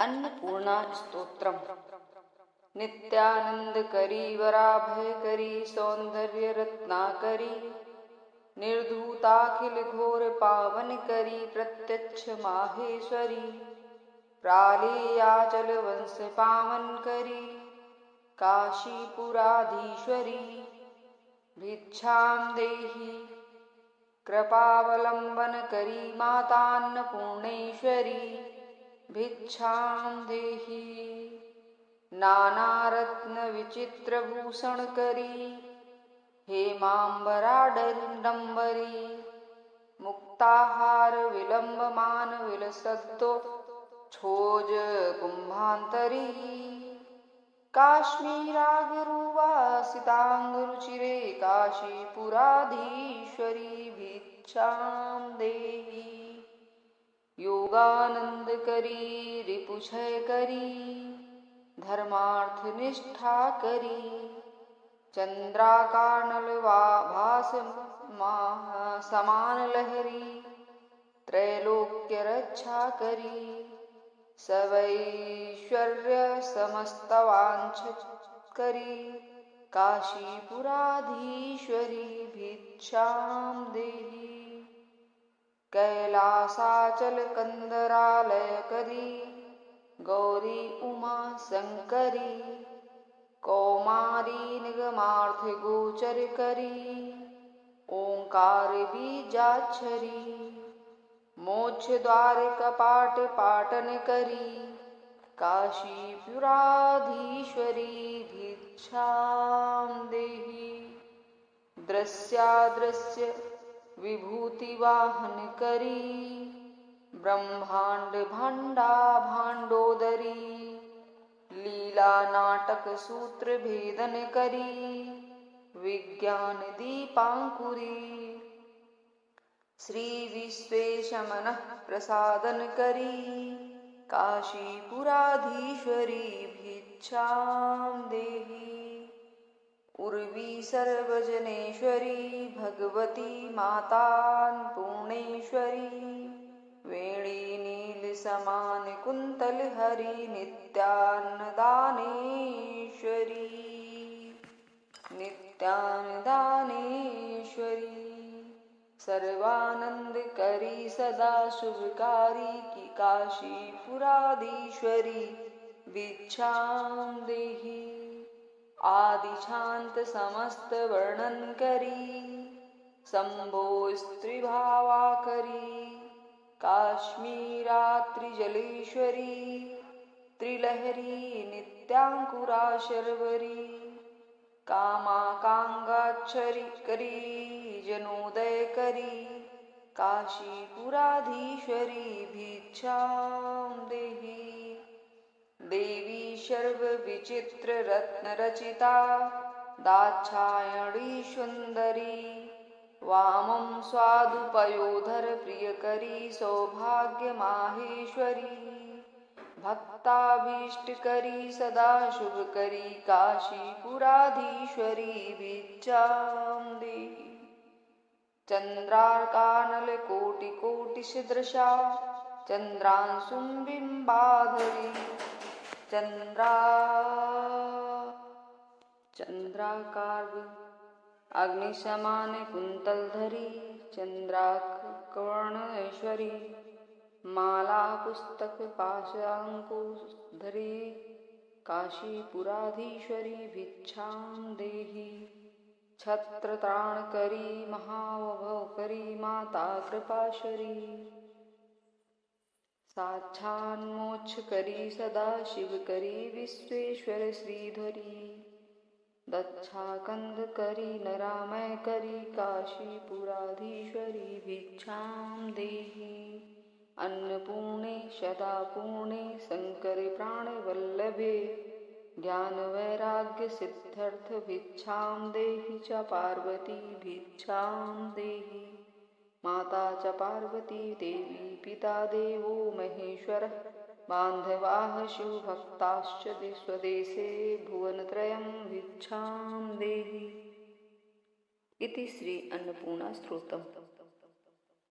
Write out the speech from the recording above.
अन्नपूर्णा स्तोत्रम। नित्यानंदकरी वराभयकरी सौंदर्य रत्नाकरी निर्धूताखिल घोर पावन करी प्रत्यक्ष माहेश्वरी प्रालेयाचल वंश पावन करी काशीपुराधीश्वरी भिक्षां देहि कृपावलंबन करी मातान्नपूर्णेश्वरी भिक्षां देहि नानारत्न विचित्र भूषण करी हेमांबराडंबरी मुक्ताहार विलंब मान विलसत्तो छोज कुंभांतरी काश्मीरागरुवासितांगरुचिरे काशीपुराधीश्वरी भिक्षां देहि योगानंद करी रिपुक्षय करी धर्मार्थ निष्ठा करी चंद्राकार भास समान लहरी त्रैलोक्य रक्षा करी सवैश्वर्य समस्त वांछित करी काशीपुराधीश्वरी भिक्षां देहि कैलासाचल कंदरालय करी गौरी उमा शंकरी कौमारी निगमार्थ गोचर करी ओंकार बीजाक्षरी मोक्ष द्वार कपाट पाटन करी काशीपुराधीश्वरी भिक्षां देहि दृश्यादृश्य विभूति वाहन करी ब्रह्मांड भांडा भांडोदरी लीला नाटक सूत्र भेदन करी विज्ञान दीपांकुरी श्री विश्वेशमन प्रसादन करी काशीपुराधीश्वरी भिक्षां देहि उर्वी सर्वजनेश्वरी भगवती मातान्नपूर्णेश्वरी वेणी नील समान कुंतल हरि नित्यान्नदानेश्वरी नित्यान्नदानेश्वरी सर्वानंद करी सदा शुभकारी की काशीपुराधीश्वरी भिक्षां देहि आदि शांत समस्त वर्णन करी शंभो स्त्रीभावा करी काश्मीरात्रिजलेश्वरी त्रिलहरी नित्यांकुरा शर्वरी कामाकांगाक्षरी करी जनोदय करी काशीपुराधीश्वरी भिक्षां देहि देवी सर्व विचित्र रत्न रचिता दाक्षायणी सुंदरी वामं स्वादुपयोधर प्रियकरी सौभाग्य माहेश्वरी भक्ताभीष्ट करी सदा शुभ करी काशीपुराधीश्वरी भिक्षां देहि चंद्रार्कानल कोटि कोटि सदृशा चंद्रांशुं बिंबाधरी चंद्राकार अग्नि समान कुंतलधरी चंद्राकर्णेश्वरी माला पुस्तक पाशांकुशधरी काशीपुराधीश्वरी भिक्षां देहि छत्रत्राण करी महावभव करी माता कृपाश्वरी साक्षान्मोक्ष करी सदा शिव करी विश्वेश्वर श्रीधरी दक्षाकंद करी नरामय करी काशीपुराधीश्वरी भिक्षां देहि अन्नपूर्णे सदापूर्णे शंकरे प्राणवल्लभे ज्ञान वैराग्य सिद्ध्यर्थ भिक्षां देहि च पार्वती भिक्षां देहि माता च पार्वती देवी पिता देवो महेश्वरः बान्धवाः शिवभक्ताश्च स्वदेशे भुवनत्रयं भिक्षां देहि इति श्री अन्नपूर्णा स्तोत्रम्।